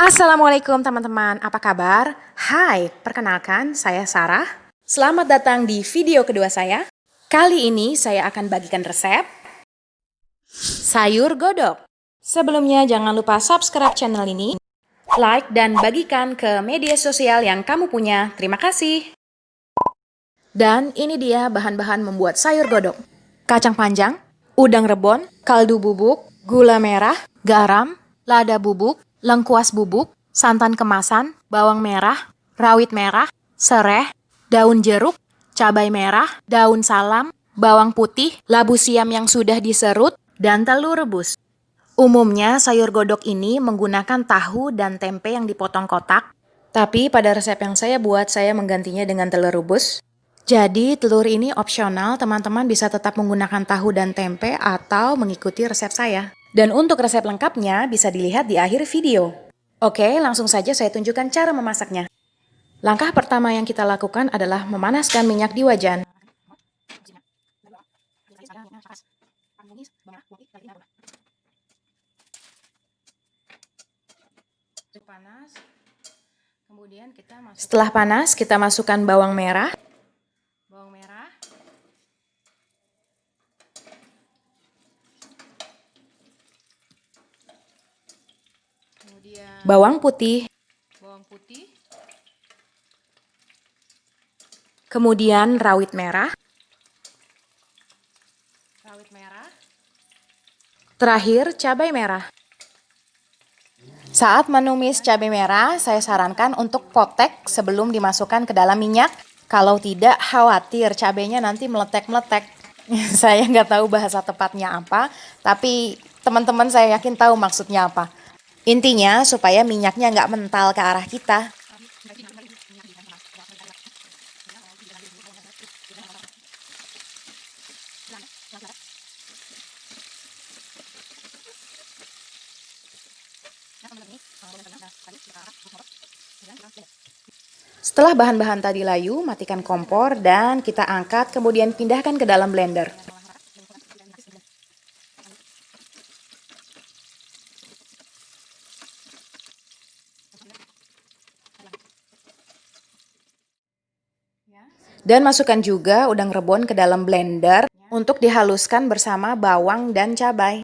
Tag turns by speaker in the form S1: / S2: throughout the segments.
S1: Assalamualaikum teman-teman, apa kabar? Hai, perkenalkan saya Sarah. Selamat datang di video kedua saya. Kali ini saya akan bagikan resep sayur godok. Sebelumnya jangan lupa subscribe channel ini, like dan bagikan ke media sosial yang kamu punya. Terima kasih. Dan ini dia bahan-bahan membuat sayur godok. Kacang panjang, udang rebon, kaldu bubuk, gula merah, garam, lada bubuk, lengkuas bubuk, santan kemasan, bawang merah, rawit merah, sereh, daun jeruk, cabai merah, daun salam, bawang putih, labu siam yang sudah diserut, dan telur rebus. Umumnya sayur godok ini menggunakan tahu dan tempe yang dipotong kotak, tapi pada resep yang saya buat saya menggantinya dengan telur rebus. Jadi telur ini opsional, teman-teman bisa tetap menggunakan tahu dan tempe atau mengikuti resep saya. Dan untuk resep lengkapnya bisa dilihat di akhir video. Oke, langsung saja saya tunjukkan cara memasaknya. Langkah pertama yang kita lakukan adalah memanaskan minyak di wajan. Setelah panas, kita masukkan bawang merah. Bawang putih, kemudian rawit merah, terakhir cabai merah. Saat menumis cabai merah, saya sarankan untuk potek sebelum dimasukkan ke dalam minyak. Kalau tidak, khawatir cabainya nanti meletek-meletek. Saya nggak tahu bahasa tepatnya apa, tapi teman-teman saya yakin tahu maksudnya apa. Intinya supaya minyaknya nggak mental ke arah kita. Setelah bahan-bahan tadi layu, matikan kompor dan kita angkat kemudian pindahkan ke dalam blender. Dan masukkan juga udang rebon ke dalam blender untuk dihaluskan bersama bawang dan cabai.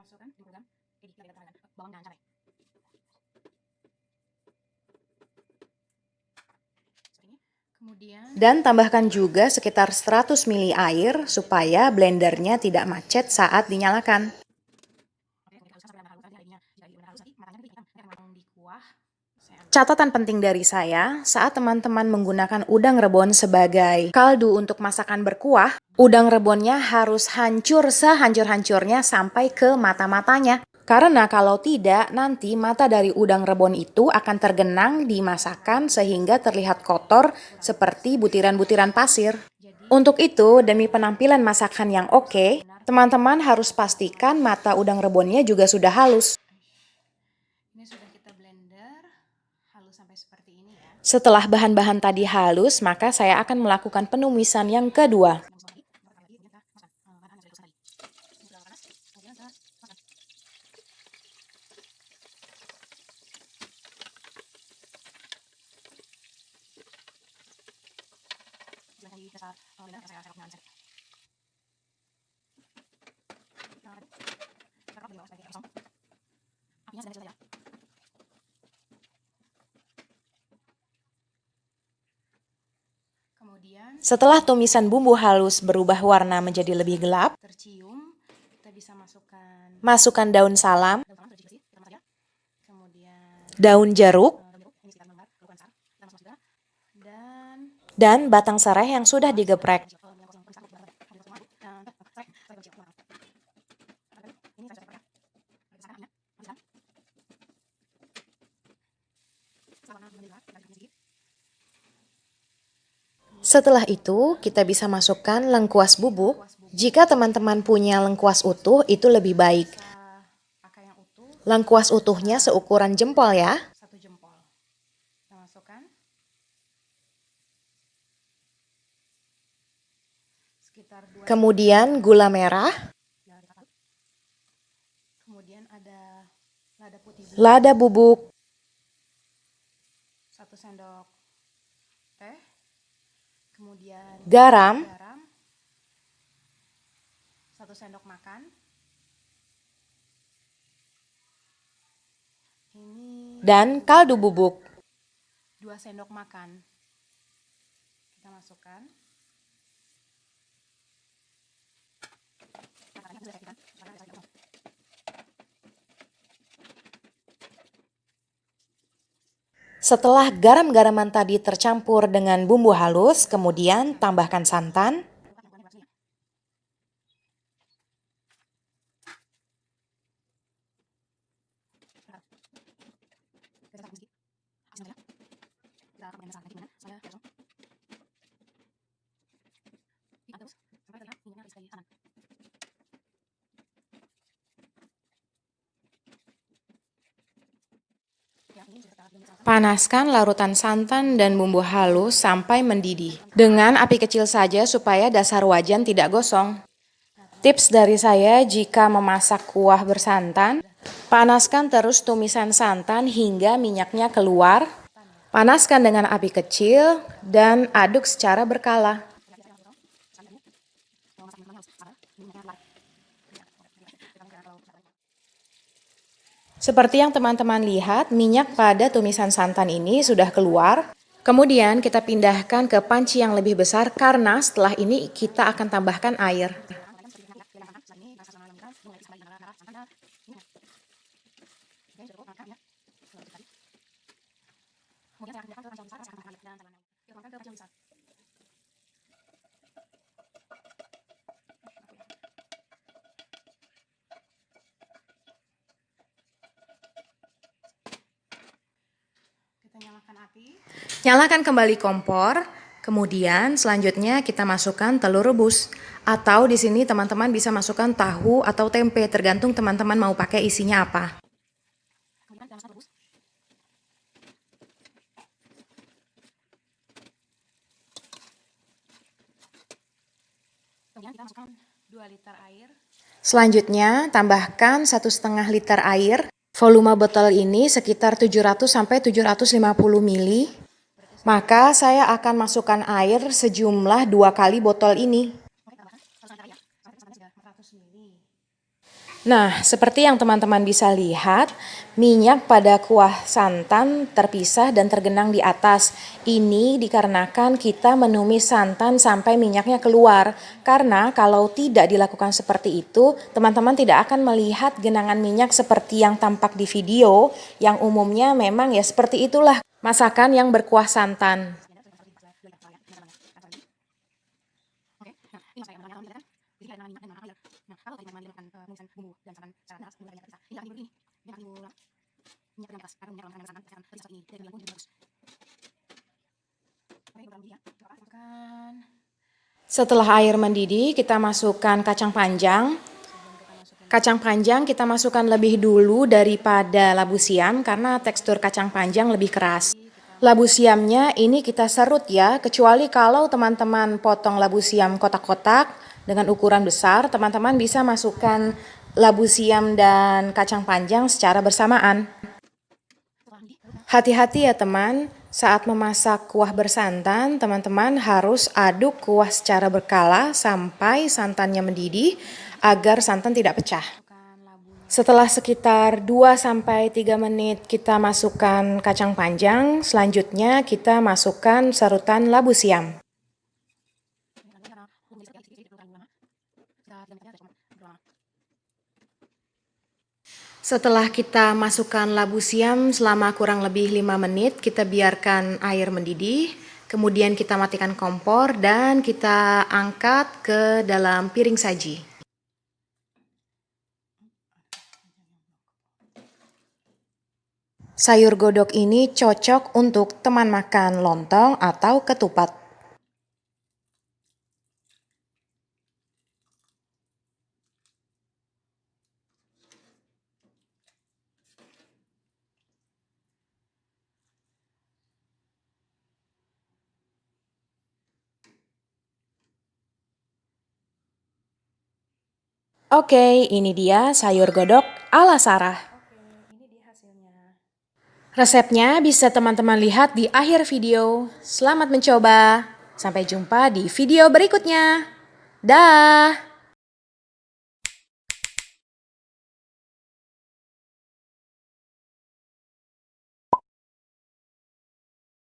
S1: Dan tambahkan juga sekitar 100 ml air supaya blendernya tidak macet saat dinyalakan. Catatan penting dari saya, saat teman-teman menggunakan udang rebon sebagai kaldu untuk masakan berkuah, udang rebonnya harus hancur sehancur-hancurnya sampai ke mata-matanya. Karena kalau tidak, nanti mata dari udang rebon itu akan tergenang di masakan sehingga terlihat kotor seperti butiran-butiran pasir. Untuk itu, demi penampilan masakan yang oke, teman-teman harus pastikan mata udang rebonnya juga sudah halus. Setelah bahan-bahan tadi halus, maka saya akan melakukan penumisan yang kedua. Setelah tumisan bumbu halus berubah warna menjadi lebih gelap, masukkan daun salam, daun jeruk, dan batang serai yang sudah digeprek. Setelah itu, kita bisa masukkan lengkuas bubuk. Jika teman-teman punya lengkuas utuh, itu lebih baik. Lengkuas utuhnya seukuran jempol ya. Kemudian gula merah, lada bubuk, sendok teh, kemudian
S2: garam,
S1: 1 sendok makan. Ini
S2: dan kaldu bubuk.
S1: 2 sendok makan. Kita masukkan.
S2: Setelah garam-garaman tadi tercampur dengan bumbu halus, kemudian tambahkan santan, panaskan larutan santan dan bumbu halus sampai mendidih. Dengan api kecil saja supaya dasar wajan tidak gosong. Tips dari saya jika memasak kuah bersantan, panaskan terus tumisan santan hingga minyaknya keluar. Panaskan dengan api kecil dan aduk secara berkala. Seperti yang teman-teman lihat, minyak pada tumisan santan ini sudah keluar. Kemudian kita pindahkan ke panci yang lebih besar karena setelah ini kita akan tambahkan air.
S1: Kita nyalakan api.
S2: Nyalakan kembali kompor. Kemudian selanjutnya kita masukkan telur rebus. Atau di sini teman-teman bisa masukkan tahu atau tempe, tergantung teman-teman mau pakai isinya apa.
S1: Kemudian kita masukkan 2 liter air.
S2: Selanjutnya tambahkan 1,5 liter air. Volume botol ini sekitar 700 sampai 750 ml. Maka saya akan masukkan air sejumlah 2 kali botol ini. Nah, seperti yang teman-teman bisa lihat, minyak pada kuah santan terpisah dan tergenang di atas. Ini dikarenakan kita menumis santan sampai minyaknya keluar. Karena kalau tidak dilakukan seperti itu, teman-teman tidak akan melihat genangan minyak seperti yang tampak di video, yang umumnya memang ya seperti itulah masakan yang berkuah santan. Setelah air mendidih, kita masukkan kacang panjang. Kacang panjang kita masukkan lebih dulu daripada labu siam karena tekstur kacang panjang lebih keras. Labu siamnya ini kita serut ya, kecuali kalau teman-teman potong labu siam kotak-kotak dengan ukuran besar, teman-teman bisa masukkan labu siam dan kacang panjang secara bersamaan. Hati-hati ya teman, saat memasak kuah bersantan, teman-teman harus aduk kuah secara berkala sampai santannya mendidih agar santan tidak pecah. Setelah sekitar 2-3 menit kita masukkan kacang panjang, selanjutnya kita masukkan sarutan labu siam. Setelah kita masukkan labu siam selama kurang lebih 5 menit, kita biarkan air mendidih. Kemudian kita matikan kompor dan kita angkat ke dalam piring saji. Sayur godok ini cocok untuk teman makan lontong atau ketupat. Oke, ini dia sayur godok ala Sarah. Resepnya bisa teman-teman lihat di akhir video. Selamat mencoba. Sampai jumpa di video berikutnya. Dah.